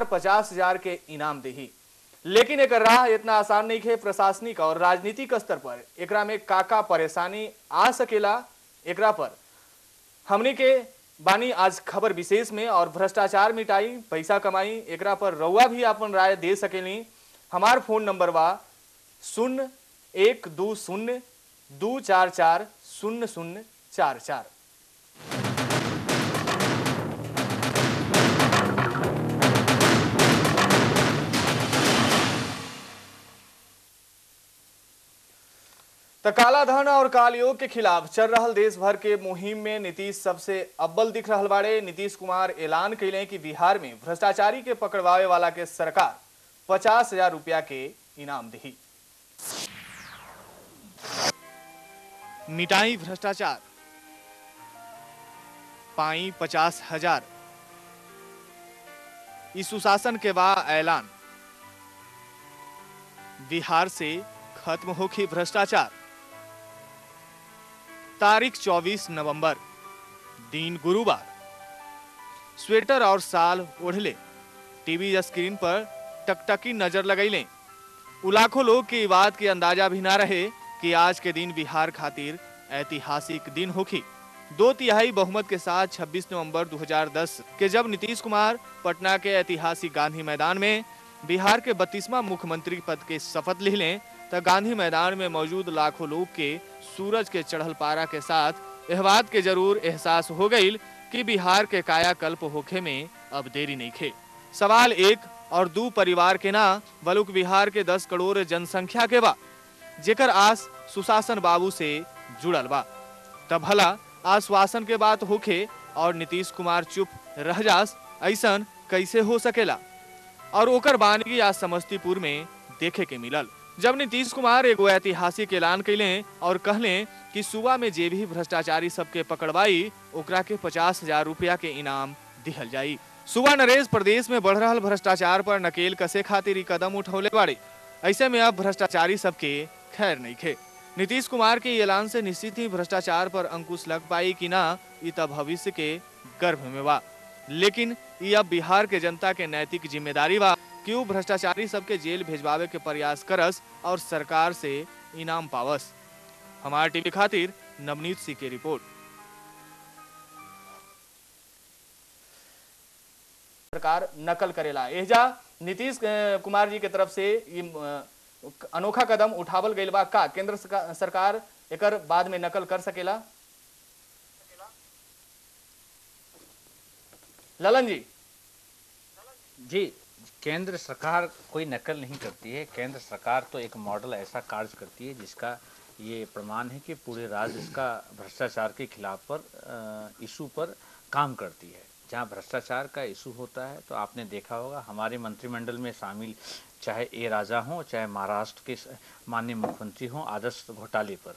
50,000 के इनाम देही। लेकिन एक राह इतना आसान नहीं है। प्रशासनिक और राजनीतिक स्तर पर एकरा में काका परेशानी आ सकेला, एकरा पर हमने के बानी आज खबर विशेष में। और भ्रष्टाचार मिटाई पैसा कमाई, एकरा पर रउआ भी अपन राय दे सकेली। हमार फोन नंबर बा 012024400044। तो काला धन और कालयोग के खिलाफ चल रहा देश भर के मुहिम में नीतीश सबसे अव्वल दिख रहा बाड़े। नीतीश कुमार ऐलान कैले कि बिहार में भ्रष्टाचारी के पकड़वावे वाला के सरकार 50,000 रुपया के इनाम दी। मिटाई भ्रष्टाचार, पाई 50,000। इस सुशासन के बाद ऐलान, बिहार से खत्म होगी भ्रष्टाचार। तारीख 24 नवंबर, दिन गुरुवार। स्वेटर और साल ओढ़ले टीवी स्क्रीन पर टकटकी नजर लगैले। लाखों लोग की बात के अंदाजा भी ना रहे कि आज के दिन बिहार खातिर ऐतिहासिक दिन होगी। 2/3 बहुमत के साथ 26 नवंबर 2010 के जब नीतीश कुमार पटना के ऐतिहासिक गांधी मैदान में बिहार के 32वां मुख्यमंत्री पद के शपथ ले लें, तो गांधी मैदान में मौजूद लाखों लोग के सूरज के चढ़ल पारा के साथ यह बात के जरूर एहसास हो गई कि बिहार के कायाकल्प होखे में अब देरी नहीं खे। सवाल 1 और 2 परिवार के ना, बलुक बिहार के 10 करोड़ जनसंख्या के बा, जेकर आस सुशासन बाबू से जुड़ल बा। तब भला आश्वासन के बात होखे और नीतीश कुमार चुप रह जास, ऐसन कैसे हो सकेला? और ओकर बानगी आज समस्तीपुर में देखे के मिलल, जब नीतीश कुमार एगो ऐतिहासिक ऐलान कैले और कहले कि सूबा में जे भी भ्रष्टाचारी सबके पकड़वाई ओकरा के 50,000 रुपया के इनाम दिहल जाई। सूबा नरेश प्रदेश में बढ़ रहा भ्रष्टाचार पर नकेल कसे खातिर कदम उठौले बाड़े। ऐसे में अब भ्रष्टाचारी सबके खैर नहीं खे। नीतीश कुमार के ऐलान से निश्चित ही भ्रष्टाचार पर अंकुश लग पाई कि ना, ये तब भविष्य के गर्भ में बा। लेकिन ये अब बिहार के जनता के नैतिक जिम्मेदारी बा कि वो भ्रष्टाचारी सबके जेल भेजवावे के प्रयास करस और सरकार से इनाम पावस। हमारे टीवी खातिर नवनीत सिंह की रिपोर्ट। सरकार नकल करेला, एजा नीतीश कुमार जी के तरफ से अनोखा कदम उठावल गइल बा का केंद्र सरकार एकर बाद में नकल कर सकेला? ललन जी, केंद्र सरकार कोई नकल नहीं करती है। केंद्र सरकार तो एक मॉडल ऐसा कार्य करती है जिसका ये प्रमाण है कि पूरे राज्य इसका भ्रष्टाचार के खिलाफ पर इशू पर काम करती है। जहाँ भ्रष्टाचार का इशू होता है तो आपने देखा होगा हमारे मंत्रिमंडल में शामिल चाहे ए राजा हों, चाहे महाराष्ट्र के माननीय मुख्यमंत्री हों, आदर्श घोटाले पर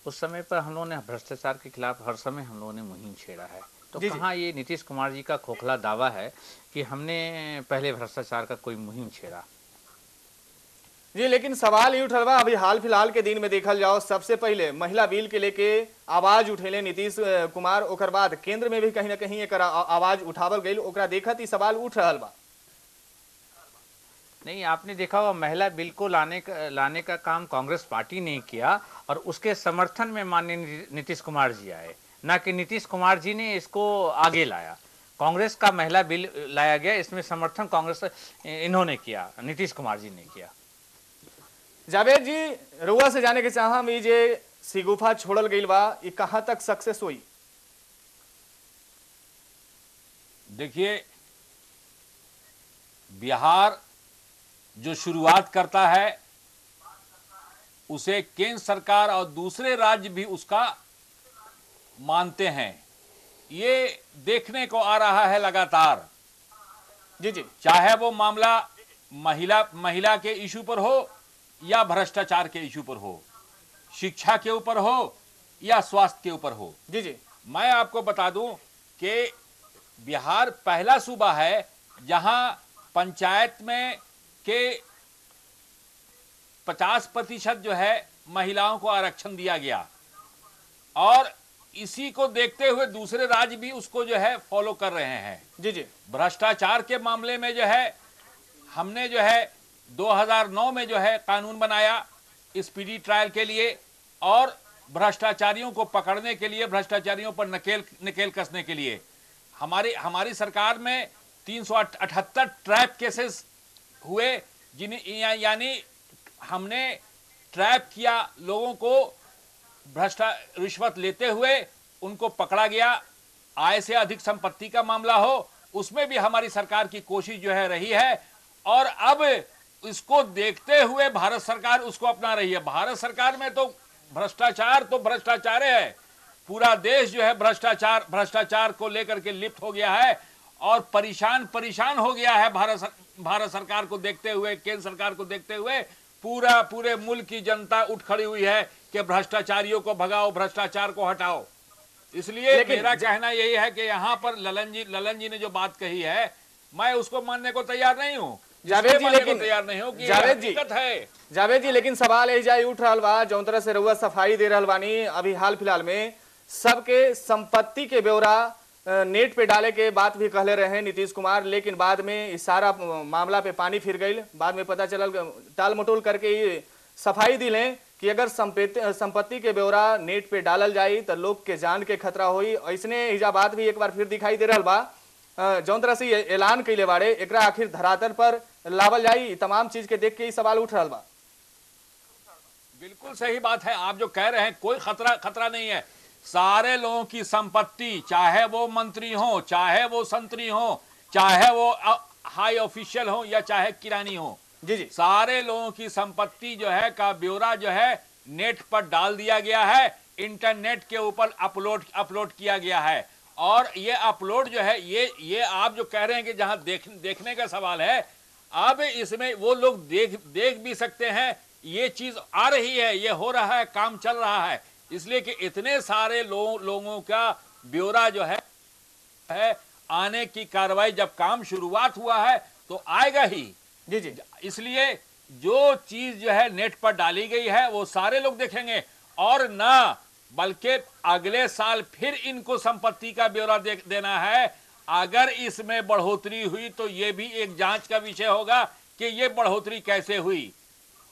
उस समय पर हम लोगों ने भ्रष्टाचार के खिलाफ हर समय हम लोगों ने मुहिम छेड़ा है। तो कहाँ ये नीतीश कुमार जी का खोखला दावा है कि हमने पहले भ्रष्टाचार का कोई मुहिम छेड़ा? जी, लेकिन सवाल ये उठल बा, अभी हाल फिलहाल के दिन में देखल जाओ, सबसे पहले महिला बिल के लेके आवाज उठेले नीतीश कुमार, ओकर बाद केंद्र में भी कहीं ना कहीं एक आवाज उठावल गई, ओकरा देखत ही सवाल उठ रहा बा। नहीं, आपने देखा होगा महिला बिल को लाने का काम कांग्रेस पार्टी ने किया और उसके समर्थन में माननीय नीतीश कुमार जी आए, ना कि नीतीश कुमार जी ने इसको आगे लाया। कांग्रेस का महिला बिल लाया गया, इसमें समर्थन कांग्रेस इन्होंने किया, नीतीश कुमार जी ने किया। जावेद जी, रुआ से जाने के चाहा में जे सिगुफा छोड़ल गई बा, ये कहां तक सक्सेस हुई? देखिए, बिहार जो शुरुआत करता है उसे केंद्र सरकार और दूसरे राज्य भी उसका मानते हैं। ये देखने को आ रहा है लगातार। जी, चाहे वो मामला महिला के इशू पर हो या भ्रष्टाचार के इशू पर हो, शिक्षा के ऊपर हो या स्वास्थ्य के ऊपर हो। जी, मैं आपको बता दूं कि बिहार पहला सूबा है जहां पंचायत में के 50% जो है महिलाओं को आरक्षण दिया गया और इसी को देखते हुए दूसरे राज्य भी उसको जो है फॉलो कर रहे हैं। जी जी भ्रष्टाचार के मामले में जो है हमने जो है 2009 में जो है कानून बनाया स्पीडी ट्रायल के लिए और भ्रष्टाचारियों को पकड़ने के लिए, भ्रष्टाचारियों पर नकेल कसने के लिए। हमारी सरकार में 378 ट्रैप केसेस हुए, जिन्हें यानी हमने ट्रैप किया लोगों को, रिश्वत लेते हुए उनको पकड़ा गया। आय से अधिक संपत्ति का मामला हो, उसमें भी हमारी सरकार की कोशिश जो है रही है और अब इसको देखते हुए भारत सरकार उसको अपना रही है। भारत सरकार में तो भ्रष्टाचार है, पूरा देश जो है भ्रष्टाचार को लेकर के लिप्त हो गया है और परेशान हो गया है। भारत सरकार को देखते हुए, केंद्र सरकार को देखते हुए पूरे मुल्क की जनता उठ खड़ी हुई है कि भ्रष्टाचारियों को भगाओ, भ्रष्टाचार को हटाओ। इसलिए मेरा कहना यही है कि यहाँ पर ललन जी ने जो बात कही है, मैं उसको मानने को तैयार नहीं हूँ। जावेद जी, लेकिन तैयार नहीं हो कि जावेद जी, लेकिन सवाल यही जाए उठ रहा बा, जौन तरह से रउआ सफाई दे रहल बानी अभी हाल फिलहाल में सबके संपत्ति के ब्यौरा नेट पे डाले के बात भी कहले रहे नीतीश कुमार, लेकिन बाद में इस सारा मामला पे पानी फिर गई। बाद में पता चलल टाल मटोल करके ये सफाई दिले कि अगर संपत्ति के ब्यौरा नेट पे डालल जाई तो लोग के जान के खतरा होई। ऐसने इजाबात भी एक बार फिर दिखाई दे रहा बा। जौन तरह से ऐलान कैले बाड़े एकरा आखिर धरातल पर लावल जाई, तमाम चीज के देख के सवाल उठ रहा बा। बिल्कुल सही बात है, आप जो कह रहे हैं कोई खतरा नहीं है। सारे लोगों की संपत्ति, चाहे वो मंत्री हो, चाहे वो संतरी हो, चाहे वो हाई ऑफिशियल हो या चाहे किरानी हो, जी जी, सारे लोगों की संपत्ति जो है का ब्यौरा जो है नेट पर डाल दिया गया है, इंटरनेट के ऊपर अपलोड किया गया है। और ये अपलोड जो है, ये आप जो कह रहे हैं कि जहां देखने का सवाल है, अब इसमें वो लोग देख भी सकते हैं। ये चीज आ रही है, ये हो रहा है, काम चल रहा है, इसलिए कि इतने सारे लोगों का ब्यौरा जो है आने की कार्रवाई, जब काम शुरुआत हुआ है तो आएगा ही। जी जी, इसलिए जो चीज जो है नेट पर डाली गई है वो सारे लोग देखेंगे, और ना बल्कि अगले साल फिर इनको संपत्ति का ब्यौरा देना है। अगर इसमें बढ़ोतरी हुई तो ये भी एक जांच का विषय होगा कि ये बढ़ोतरी कैसे हुई।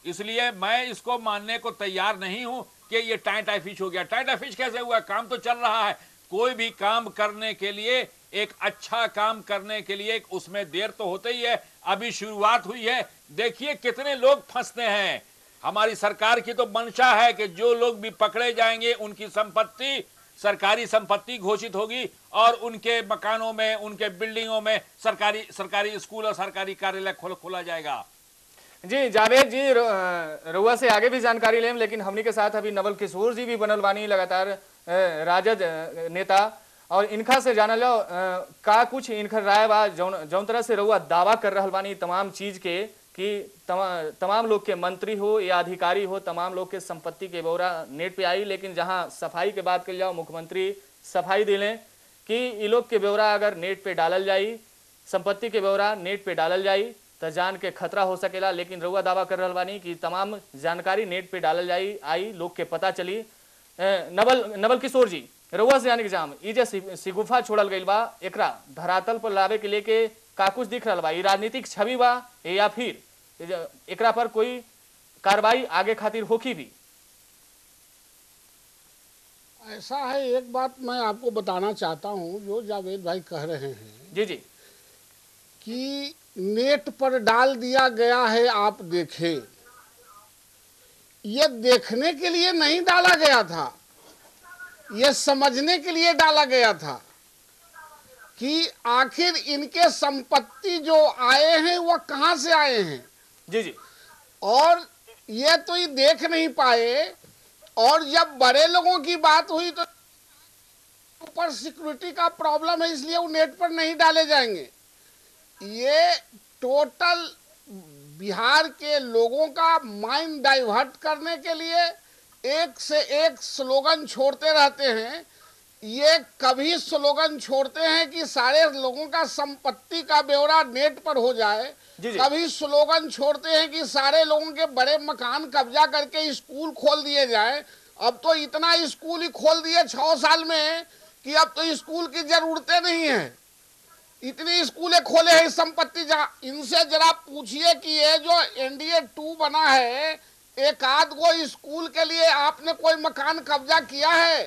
इसलिए मैं इसको मानने को तैयार नहीं हूं कि ये टाइम फिश हो गया। टाइम फिश कैसे हुआ? काम तो चल रहा है। कोई भी काम करने के लिए, एक अच्छा काम करने के लिए उसमें देर तो होते ही है। अभी शुरुआत हुई है, देखिए कितने लोग फंसते हैं। हमारी सरकार की तो मंशा है कि जो लोग भी पकड़े जाएंगे उनकी संपत्ति सरकारी संपत्ति घोषित होगी और उनके मकानों में, उनके बिल्डिंगों में सरकारी स्कूल और सरकारी कार्यालय खोला जाएगा। जी जावेद जी, रउआ से आगे भी जानकारी लें, लेकिन हमनी के साथ अभी नवल किशोर जी भी बनल बानी, लगातार राजद नेता, और इनका से जानल जाओ का कुछ इनकर राय बा। जौन तरह से रउआ दावा कर रहल बानी तमाम चीज के कि तमाम लोग के मंत्री हो या अधिकारी हो, तमाम लोग के संपत्ति के ब्यौरा नेट पे आई, लेकिन जहां सफाई के बात कर जाओ, मुख्यमंत्री सफाई दिले कि ये लोग के ब्यौरा अगर नेट पे डालल जाई, संपत्ति के ब्यौरा नेट पे डालल जाई तो जान के खतरा हो सकेला। लेकिन रउआ दावा कर रहल बानी कि तमाम जानकारी नेट पे डालल जाई, आई लोग के पता चली। नवल किशोर जी, रउआ से जाने के जाम ई जे सिगुफा छोड़ल गई बा, एकरा धरातल पर लावे के लेके का कुछ दिख रहा बा? ई राजनीतिक छवि बा या फिर एकरा पर कोई कार्रवाई आगे खातिर होखी भी? ऐसा है, एक बात मैं आपको बताना चाहता हूं, जो जावेद भाई कह रहे हैं जी जी, कि नेट पर डाल दिया गया है, आप देखें, ये देखने के लिए नहीं डाला गया था, ये समझने के लिए डाला गया था कि आखिर इनके संपत्ति जो आए हैं वह कहां से आए हैं। जी जी, और ये तो ये देख नहीं पाए, और जब बड़े लोगों की बात हुई तो ऊपर सिक्योरिटी का प्रॉब्लम है, इसलिए वो नेट पर नहीं डाले जाएंगे। ये टोटल बिहार के लोगों का माइंड डाइवर्ट करने के लिए एक से एक स्लोगन छोड़ते रहते हैं। ये कभी स्लोगन छोड़ते हैं कि सारे लोगों का संपत्ति का ब्यौरा नेट पर हो जाए, कभी स्लोगन छोड़ते हैं कि सारे लोगों के बड़े मकान कब्जा करके स्कूल खोल दिए जाए, अब तो इतना स्कूल ही खोल दिए 6 साल में कि अब तो स्कूल की जरूरतें नहीं है। इतनी स्कूलें खोले हैं संपत्ति जहाँ। इनसे जरा पूछिए कि ये जो NDA 2 बना है, एक आध को स्कूल के लिए आपने कोई मकान कब्जा किया है?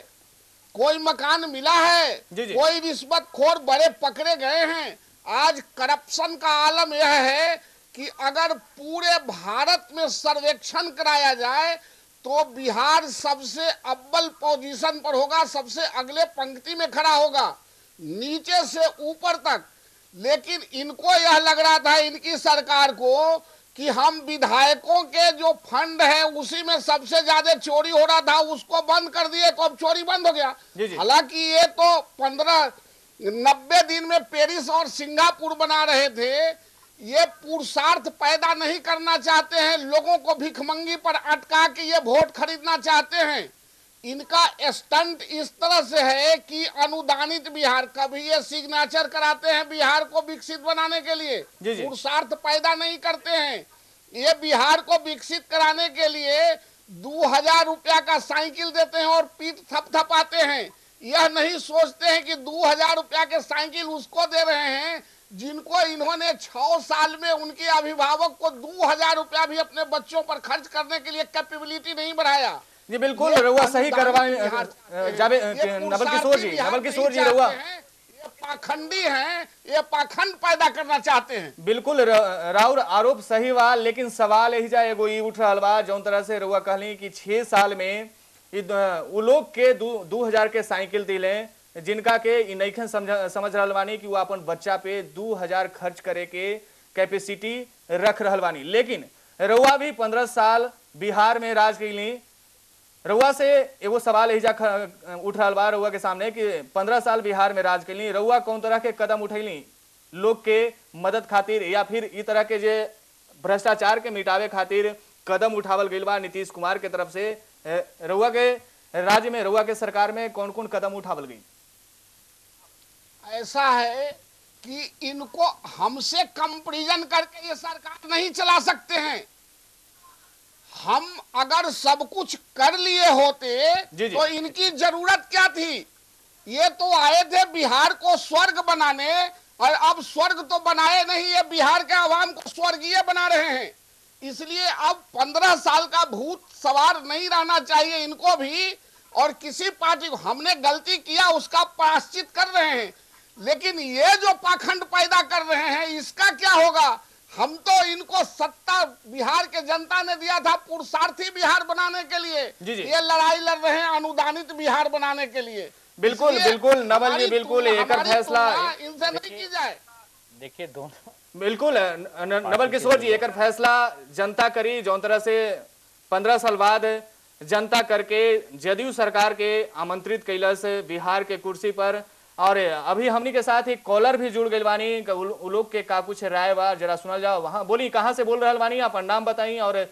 कोई मकान मिला है? कोई रिश्वतखोर बड़े पकड़े गए हैं? आज करप्शन का आलम यह है कि अगर पूरे भारत में सर्वेक्षण कराया जाए तो बिहार सबसे अव्वल पोजीशन पर होगा, सबसे अगले पंक्ति में खड़ा होगा, नीचे से ऊपर तक। लेकिन इनको यह लग रहा था, इनकी सरकार को, कि हम विधायकों के जो फंड है उसी में सबसे ज्यादा चोरी हो रहा था, उसको बंद कर दिए तो अब चोरी बंद हो गया। हालांकि ये तो 90 दिन में पेरिस और सिंगापुर बना रहे थे। ये पुरुषार्थ पैदा नहीं करना चाहते हैं, लोगों को भिखमंगी पर अटका के ये वोट खरीदना चाहते हैं। इनका स्टंट इस तरह से है कि अनुदानित बिहार, कभी ये सिग्नेचर कराते हैं बिहार को विकसित बनाने के लिए, पुरुषार्थ पैदा नहीं करते हैं। ये बिहार को विकसित कराने के लिए 2000 रुपया का साइकिल देते हैं और पीठ थपथपाते हैं। यह नहीं सोचते हैं कि 2000 रुपया के साइकिल उसको दे रहे हैं जिनको इन्होंने 6 साल में उनके अभिभावक को 2000 रुपया भी अपने बच्चों पर खर्च करने के लिए कैपेबिलिटी नहीं बढ़ाया। जी बिल्कुल, रउआ सही करवाएं नवल किशोर जी रउआ ये पाखंडी हैं, ये पाखंड पैदा करना चाहते हैं। बिल्कुल राउर आरोप सही बा, लेकिन सवाल यही जाए एगो ई उठ रहा बा, जौन तरह से रउआ कहली कि 6 साल में उ लोग के 2000 के साइकिल दिले, जिनका के इ नइखन समझ रहल बानी कि वो अपन बच्चा पे 2000 खर्च करे के कैपेसिटी रख रहल बानी। लेकिन रउआ भी 15 साल बिहार में राज कैली। रउआ से एगो सवाल यही उठ रहा बा रउआ के सामने कि 15 साल बिहार में राज कैली, रउआ कौन तरह के कदम उठैली लोग के मदद खातिर, या फिर इस तरह के जे भ्रष्टाचार के मिटावे खातिर कदम उठावल गइल बा नीतीश कुमार के तरफ से? रउआ के राज्य में, रउआ के सरकार में कौन कौन कदम उठावल गई? ऐसा है कि इनको हमसे कंपैरिजन करके ये सरकार नहीं चला सकते हैं। हम अगर सब कुछ कर लिए होते तो इनकी जरूरत क्या थी? ये तो आए थे बिहार को स्वर्ग बनाने, और अब स्वर्ग तो बनाए नहीं, ये बिहार के आवाम को स्वर्गीय बना रहे हैं। इसलिए अब 15 साल का भूत सवार नहीं रहना चाहिए इनको भी, और किसी पार्टी को हमने गलती किया उसका प्रायश्चित कर रहे हैं। लेकिन ये जो पाखंड पैदा कर रहे हैं इसका क्या होगा? हम तो इनको सत्ता बिहार के जनता ने दिया था पुरुषार्थी बिहार बनाने के लिए, ये लड़ाई लड़ रहे हैं अनुदानित बिहार बनाने के लिए। बिल्कुल बिल्कुल नवल जी, बिल्कुल एक फैसला इनसे नहीं की जाए। देखिए दोनों बिल्कुल नवल किशोर जी, एक फैसला जनता करी, जौन तरह से 15 साल बाद जनता करके जदयू सरकार के आमंत्रित कैलस बिहार के कुर्सी पर। और अभी हमनी के साथ एक कॉलर भी जुड़ गई बानी, उ लोग के का कुछ राय बा जरा सुनल जाओ। वहां बोली, कहाँ से बोल रहल बानी, अपन नाम बताई और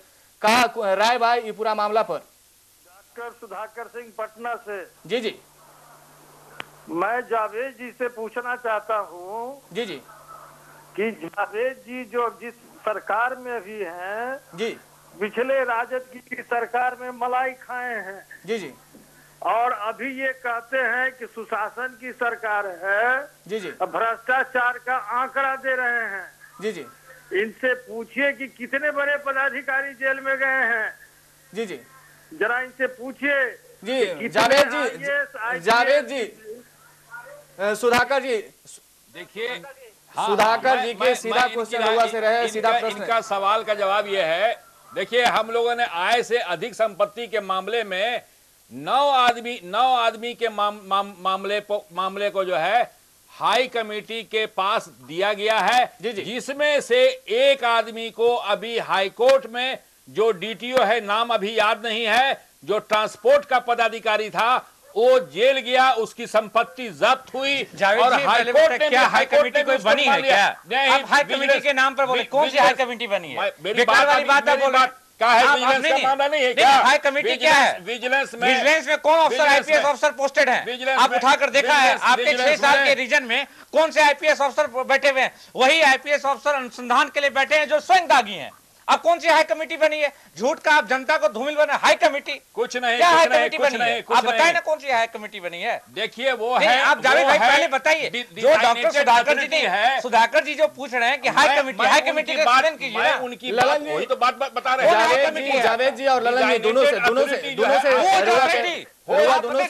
कहा राय बा ये पूरा मामला पर? डॉक्टर सुधाकर सिंह पटना से। जी जी, मैं जावेद जी से पूछना चाहता हूँ जी जी कि जावेद जी जो जिस सरकार में अभी हैं, जी, पिछले राजद की सरकार में मलाई खाए हैं जी जी, और अभी ये कहते हैं कि सुशासन की सरकार है, जी जी, भ्रष्टाचार का आंकड़ा दे रहे हैं। जी जी, इनसे पूछिए कि कितने बड़े पदाधिकारी जेल में गए हैं। जी जी, जरा इनसे पूछिए जी। जावेद जी सुधाकर जी, देखिए सुधाकर जी के सीधा क्वेश्चन हुआ से रहे, सीधा प्रश्न। इनका सवाल का जवाब यह है, देखिए हम लोगों ने आय से अधिक संपत्ति के मामले में 9 आदमी के मामले को जो है हाई कमेटी के पास दिया गया है, जिसमें से एक आदमी को अभी हाई कोर्ट में, जो डीटीओ है, नाम अभी याद नहीं है, जो ट्रांसपोर्ट का पदाधिकारी था, वो जेल गया, उसकी संपत्ति जब्त हुई। और हाई कोर्ट ने, क्या हाई कमेटी कोई बनी है क्या? आप हाई कमेटी के नाम पर बोले, कौन सी हाई कमेटी बनी है? बेकार वाली बात आप बोल रहे हैं। क्या है? विजिलेंस का मामला नहीं है क्या? हाई कमेटी क्या है? विजिलेंस में कौन अफसर आईपीएस अफसर पोस्टेड हैं? आप उठाकर देखा है आपके 6 साल के रीजन में कौन से आईपीएस अफसर बैठे हुए हैं? वही आईपीएस अफसर अनुसंधान के लिए बैठे हैं जो स्वयं दागी हैं। अब कौन सी हाई कमेटी बनी है? झूठ का आप जनता को धूमिल बना। हाई कमेटी कुछ नहीं, क्या कुछ हाई नहीं, कमेटी कुछ बनी नहीं, है? कुछ आप बताएं नहीं। ना कौन सी हाई कमेटी बनी है? देखिए वो नहीं, है, आप जावेद वो भाई है, पहले बताइए। जो डॉक्टर सुधाकर जी ने, सुधाकर जी जो पूछ रहे हैं कि हाई कमेटी का एक्सप्लेन कीजिए ना। उनकी बात, वही तो बात बता रहे हैं। जावेद जी और ललन जी दोनों से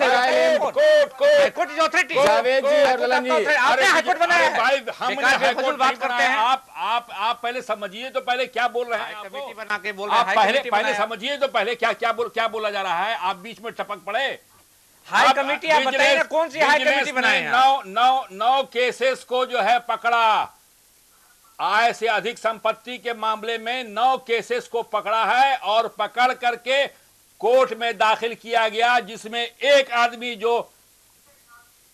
राय लें। High court is authority. Javed ji और ललन जी, आपने हाईकोर्ट बनाया है। भाई हमने हाईकोर्ट बात करते हैं। आप पहले समझिए तो पहले क्या बोल रहे हैं। कमेटी बना के बोल रहे आप हैं पहले समझिए तो पहले क्या बोला जा रहा है। आप बीच में टपक पड़े। हाई कमेटी आप बताइए ना कौन सी हाई कमेटी बनाई है? 9 केसेस को जो है पकड़ा। आय से अधिक संपत्ति के मामले में 9 केसेस को पकड़ा है और पकड़ करके कोर्ट में दाखिल किया गया, जिसमें एक आदमी जो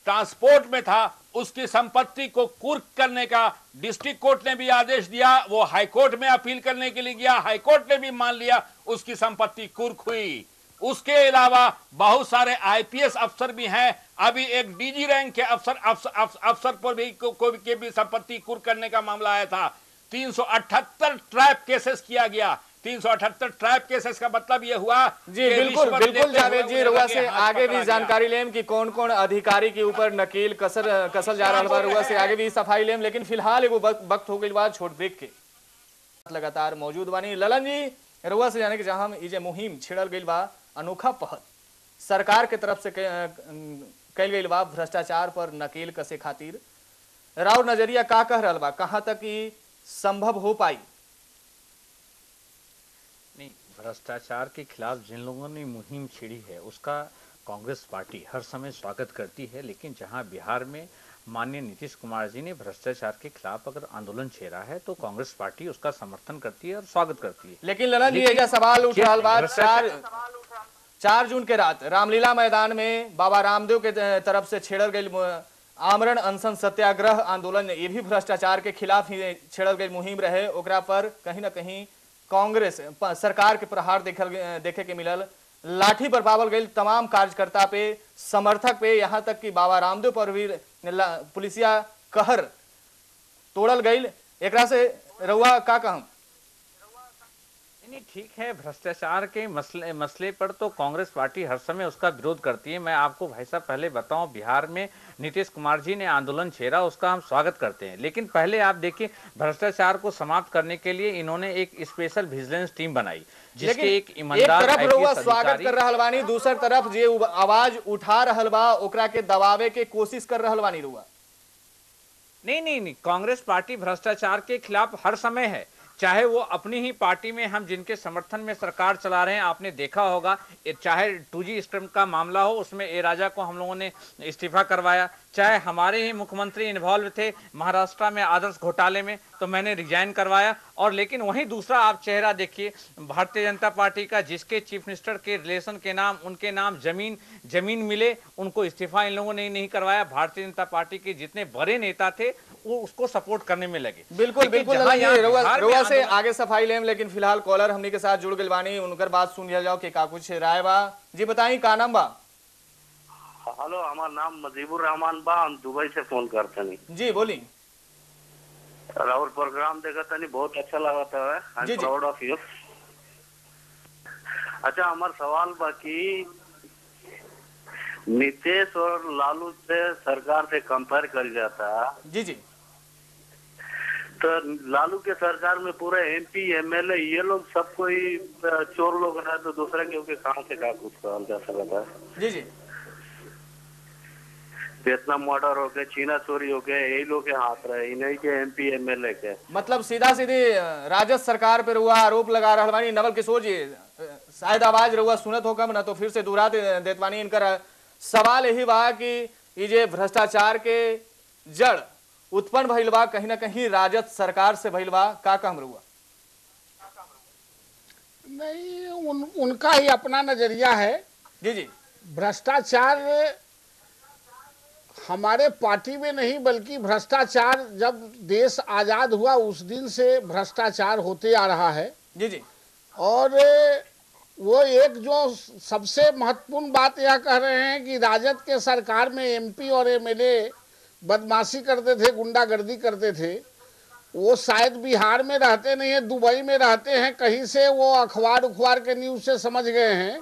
ट्रांसपोर्ट में था उसकी संपत्ति को कुर्क करने का डिस्ट्रिक्ट कोर्ट ने भी आदेश दिया। वो हाई कोर्ट में अपील करने के लिए गया, हाई कोर्ट ने भी मान लिया उसकी संपत्ति कुर्क हुई। उसके अलावा बहुत सारे आईपीएस अफसर भी हैं। अभी एक डीजी रैंक के अफसर पर भी के भी संपत्ति कुर्क करने का मामला आया था। 378 ट्रैप केसेस किया गया। 378 ट्रैप केसेस का मतलब यह हुआ जी बिल्कुल बिल्कुल जावेद जी, रुआ से आगे भी जानकारी लेम कि कौन कौन अधिकारी के ऊपर नकील कसर जा रहा है। रुआ से आगे भी सफाई लेम, लेकिन फिलहाल एगो वक्त हो गई बाद छोड़ ब्रेक के लगातार मौजूद बानी। ललन जी, रुआ से जाने के जहां ये मुहिम छिड़ल गई बा, अनोखा पहल सरकार के तरफ से कल गई बा भ्रष्टाचार पर नकेल कसे खातिर, राव नजरिया का कह रहा बा, कहां तक संभव हो पाई? नहीं, भ्रष्टाचार के खिलाफ जिन लोगों ने मुहिम छेड़ी है उसका कांग्रेस पार्टी हर समय स्वागत करती है। लेकिन जहां बिहार में माननीय नीतीश कुमार जी ने भ्रष्टाचार के खिलाफ अगर आंदोलन छेड़ा है तो कांग्रेस पार्टी उसका समर्थन करती है और स्वागत करती है। लेकिन ललन जी, एक सवाल उठ रहा बात 4 जून के रात रामलीला मैदान में बाबा रामदेव के तरफ से छेड़ल गई आमरण अनशन सत्याग्रह आंदोलन, ये भी भ्रष्टाचार के खिलाफ ही छेड़ल गई मुहिम रहे। ओकरा पर कहीं ना कहीं कांग्रेस सरकार के प्रहार देखे के मिलल, लाठी पर पावल गई तमाम कार्यकर्ता पे, समर्थक पे, यहाँ तक कि बाबा रामदेव पर भी पुलिसिया कहर तोड़ल गई। एकरा से रउआ का कहम? नहीं, ठीक है, भ्रष्टाचार के मसले पर तो कांग्रेस पार्टी हर समय उसका विरोध करती है। मैं आपको भाई साहब पहले बताऊं, बिहार में नीतीश कुमार जी ने आंदोलन छेड़ा, उसका हम स्वागत करते हैं। लेकिन पहले आप देखिए, भ्रष्टाचार को समाप्त करने के लिए इन्होंने एक स्पेशल विजिलेंस टीम बनाई, जिसके एक ईमानदार तरफ स्वागत कर रहल बानी, दूसर तरफ जे आवाज उठा रहल बा ओकरा के दबावे के कोशिश कर रहल बानी रुआ। नहीं, कांग्रेस पार्टी भ्रष्टाचार के खिलाफ हर समय है। चाहे वो अपनी ही पार्टी में हम जिनके समर्थन में सरकार चला रहे हैं, आपने देखा होगा, चाहे 2G स्कीम का मामला हो, उसमें ए राजा को हम लोगों ने इस्तीफा करवाया, चाहे हमारे ही मुख्यमंत्री इन्वॉल्व थे महाराष्ट्र में आदर्श घोटाले में, तो मैंने रिजाइन करवाया। और लेकिन वहीं दूसरा आप चेहरा देखिए भारतीय जनता पार्टी का, जिसके चीफ मिनिस्टर के रिलेशन के नाम, उनके नाम जमीन मिले, उनको इस्तीफा इन लोगों ने नहीं करवाया। भारतीय जनता पार्टी के जितने बड़े नेता थे वो उसको सपोर्ट करने में लगे। बिल्कुल रुआ से आगे सफाई लेम, लेकिन फिलहाल कॉलर हमनी के साथ जुड़ गए बानी, उनकर बात सुन लिया जाओ कि का कुछ राय बा। जी बताई, का नाम बा? हेलो, हमार नाम मजीबुर रहमान बा, हम दुबई से फोन करते नहीं। जी बोली। और प्रोग्राम देखा था नहीं, बहुत अच्छा लगा था, I am proud of you. अच्छा, हमारा सवाल बाकी नीतीश और लालू से सरकार से कंपेयर कर जाता। जी तो लालू के सरकार में पूरे MP MLA ये लोग सब कोई चोर लोग रहे, तो दूसरे के कहाँ से क्या कुछ कहा जा सकता है? जी वियतनाम मर्डर हो गए, चीना चोरी हो गए, यही लोग के हाथ रहे, इन्हीं के MP MLA के। मतलब सीधा सीधी राजस्व सरकार पे रुआ आरोप लगा रहा बानी। नवल किशोर जी, शायद आवाज रुआ सुनत हो कम ना, तो फिर से दोहरा देत बानी। इनका सवाल यही बा कि ये जे भ्रष्टाचार के जड़ उत्पन्न भइल बा कहीं ना कहीं राजद सरकार से भइल बा, का कहम रुआ? नहीं, उनका ही अपना नजरिया है। जी भ्रष्टाचार हमारे पार्टी में नहीं, बल्कि भ्रष्टाचार जब देश आजाद हुआ उस दिन से भ्रष्टाचार होते आ रहा है। जी और वो एक जो सबसे महत्वपूर्ण बात यह कह रहे हैं कि राजद के सरकार में MP और MLA बदमाशी करते थे, गुंडागर्दी करते थे, वो शायद बिहार में रहते नहीं है, दुबई में रहते हैं, कहीं से वो अखबार उखबार के न्यूज़ से समझ गए हैं।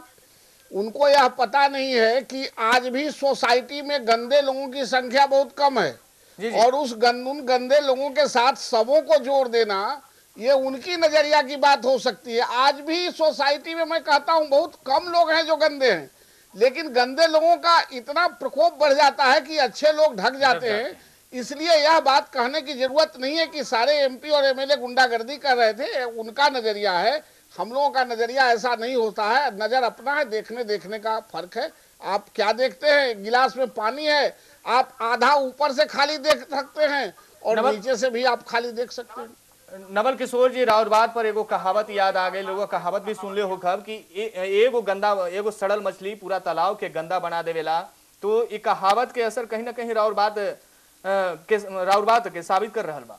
उनको यह पता नहीं है कि आज भी सोसाइटी में गंदे लोगों की संख्या बहुत कम है। जी जी। और उन गंदे लोगों के साथ सबों को जोड़ देना, ये उनकी नजरिया की बात हो सकती है। आज भी सोसाइटी में मैं कहता हूँ बहुत कम लोग हैं जो गंदे हैं, लेकिन गंदे लोगों का इतना प्रकोप बढ़ जाता है कि अच्छे लोग ढक जाते हैं। इसलिए यह बात कहने की जरूरत नहीं है कि सारे एमपी और एमएलए गुंडागर्दी कर रहे थे, उनका नजरिया है। हम लोगों का नजरिया ऐसा नहीं होता है, नजर अपना है, देखने का फर्क है। आप क्या देखते हैं, गिलास में पानी है, आप आधा ऊपर से खाली देख सकते हैं और नीचे से भी आप खाली देख सकते हैं। नवल किशोर जी, राउर बात पर एगो कहावत याद आ गई। लोग कहावत भी सुन ले हो खब कि एगो सड़ल मछली पूरा तालाब के गंदा बना देवेला। तो ये कहावत के असर कहीं ना कहीं राउर बात के साबित कर रहा बा।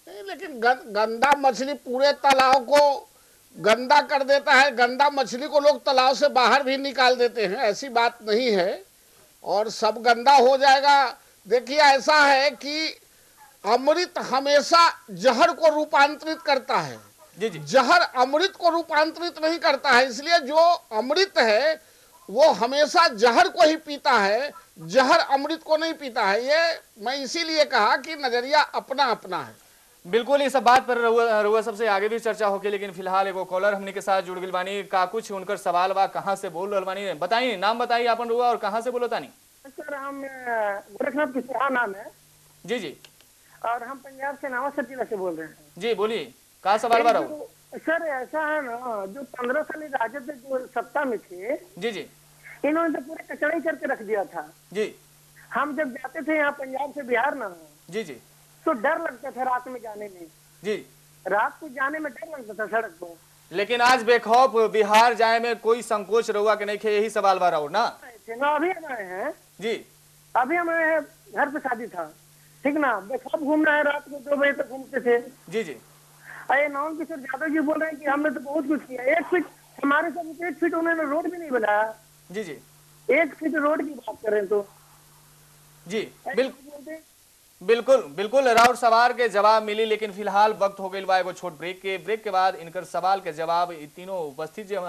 नहीं, लेकिन गंदा मछली पूरे तालाब को गंदा कर देता है। गंदा मछली को लोग तालाब से बाहर भी निकाल देते हैं, ऐसी बात नहीं है। और सब गंदा हो जाएगा। देखिए, ऐसा है कि अमृत हमेशा जहर को रूपांतरित करता है। जी जी। जहर अमृत को रूपांतरित नहीं करता है, इसलिए जो अमृत है वो हमेशा जहर को ही पीता है, जहर अमृत को नहीं पीता है। ये मैं इसीलिए कहा कि नजरिया अपना अपना है। बिल्कुल, इस बात पर रउआ सबसे आगे भी चर्चा होगी, लेकिन फिलहाल एगो कॉलर हमने के साथ जुड़ गई बानी। का कुछ उनकर सवाल बा, कहाँ से बोल रहल बानी, बताइए, नाम बताइए अपन रउआ और कहाँ से बोलो तानी। सर, हम गोरखनाथ कुशवाहा नाम है। जी जी। और हम पंजाब से नवासा जिला से बोल रहे हैं। जी बोलिए, कहाँ सवाल बा रहो। सर, ऐसा है ना, जो 15 साल राजद जो सत्ता में थे, जी जी, इन्होंने तो पूरे कचड़ा ही करके रख दिया था। जी हम जब जाते थे यहाँ पंजाब से बिहार ना, जी जी, तो डर लगता था रात में जाने में। जी, रात को जाने में डर लगता था सड़क को। लेकिन आज बेखौफ बिहार जाए में कोई संकोच रहुआ के नहीं खे, यही सवाल बा रहो ना। अभी हम आए हैं जी, अभी हम आए हैं, घर पे शादी था, ठीक ना, बेखौफ घूमना है, रात को 2 बजे तक घूमते थे। जी जी। अरे नौन किशोर यादव जी बोल रहे हैं कि हमने तो बहुत कुछ किया। 1 फीट हमारे सब 1 फीट उन्होंने रोड भी नहीं बनाया। जी जी। 1 फीट रोड की बात करें तो जी बिल्कुल बिल्कुल राउर सवाल के जवाब मिली, लेकिन फिलहाल वक्त हो गई बा एगो छोट ब्रेक के बाद इनकर सवाल के जवाब तीनों उपस्थित जो